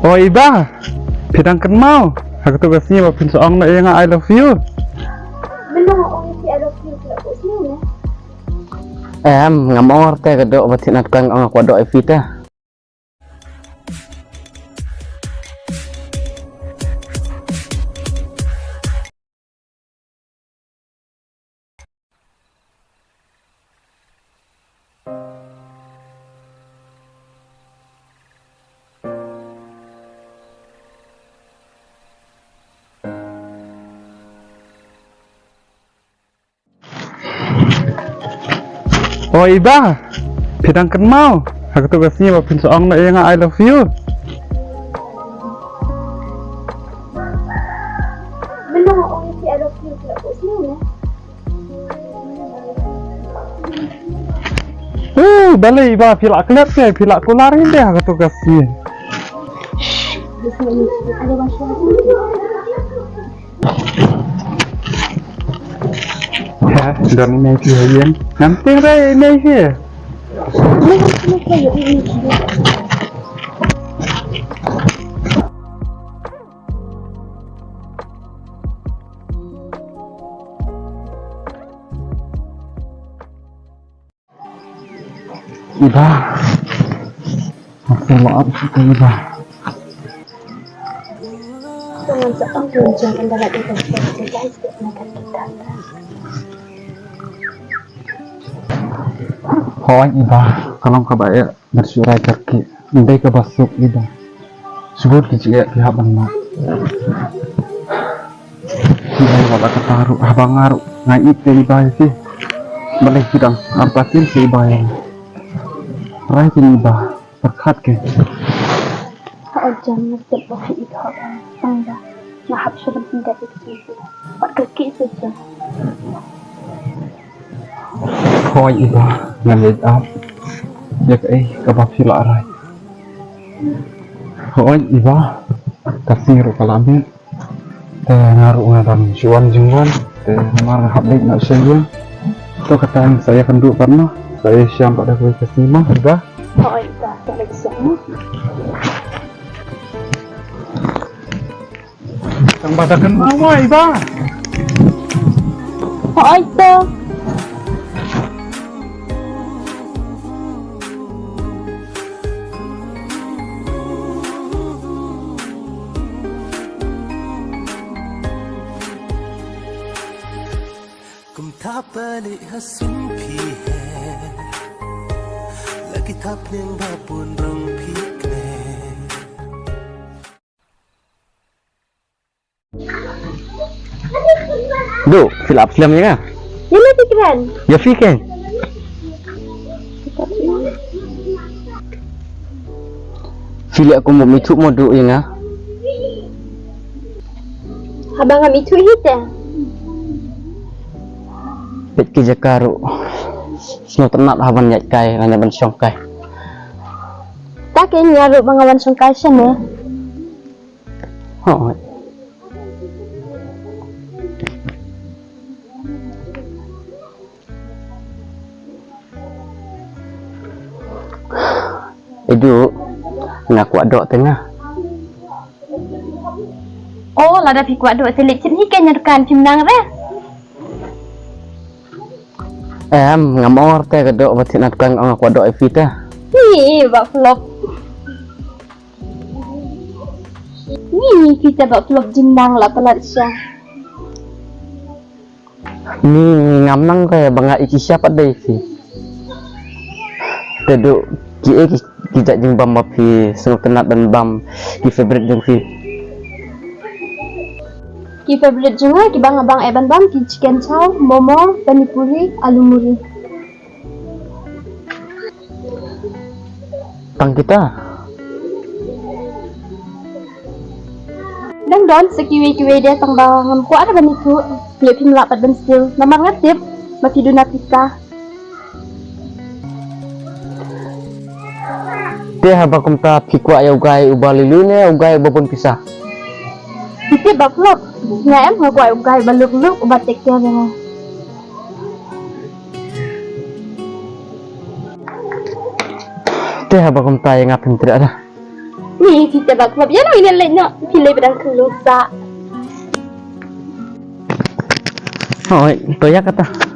Oh iba, bidang kenal. Aku tugasnya wapin soang na yang I love you. Belum orang si I love you tidak kok sini ya. Em ngamor teh kedok batin atkang ang aku dok evita. Oh iba, bidang kenal. Aku tugasnya wapin soang na yang I love you. Belum orang si I love you tidak kok sini ya. Balik iba, pilak kelat ya, pilak kularin deh aku tugasnya. Di sini ada masalah. Ya, dan ini aja nanti re ini aja. Ini kayak ini. Iba, maaf kita iba. Jangan seorang jangan dalam itu guys makan kita. Kawan iba, kalau kabaya bersurai kaki, ndai ke basuk iba. Sebut kicik pihak bangma. Iba wala kataru, abang ngaru, ngai ite iba sih. Balik bidang, arpatin si iba yang. Rai iba, berkat ke. Kau jangan terbawa itu tangga. Mahab sudah tidak itu. Pak kaki saja. Kawan iba, ngalit up. Ya kabab sila rai. Kawan iba, kasih ru kalamin. Teh ngaru ngaran siwan jengwan. Teh marah hablik nak sayang. Itu kata saya kenduk karena saya siang pada kue kesimah iba. Kau itu balik sana. Yang pada kenapa iba? Kau itu. था पले हसुम भी है lagi tak yang bapun rong pikne Do, fill up slamnya kan? Ya lebih keren. Ya fikir. Fill aku mau mitu mau do yang ah. Abang kami itu hita. Bet ke Jakaru. Semua tenat haban nyat kai, hanya ban syong kai. Tak kena nyaru bangawan songkai sana. Oh. Edu, ngaku adok tengah. Oh, lada pikwa dok selit sini kan nyarukan cimnang re. Ngamor teh kedok batin atkang ang aku adok evita. Ni bak flop. Ni kita bak flop jimnang lah pelat syah. Ni ngam nang kaya banga iki siapa deh fi. Teduk kita jeng bam api senuk tenat dan bam ki favorite jeng fi. Ki favorite juga ki bang abang eban bang ki chicken chow, momo, panipuri, aloo muri. Tang kita. Dan don sekiwi-kiwi dia tang bangan ku ada ban itu. Dia pim lapat ban still. Namar ngatip maki duna kita. Teh habakum ta pikwa ya ugai ubalilunya ugai babon pisah. Kita bak flop. Nga em kuai ugai baluk-luk ubat teknya dengan. Teh habakum ta yang ngapin tidak ada. Ni si tebak sebab ya ini lain nak pilih pedang kelusa. Oh, toya kata.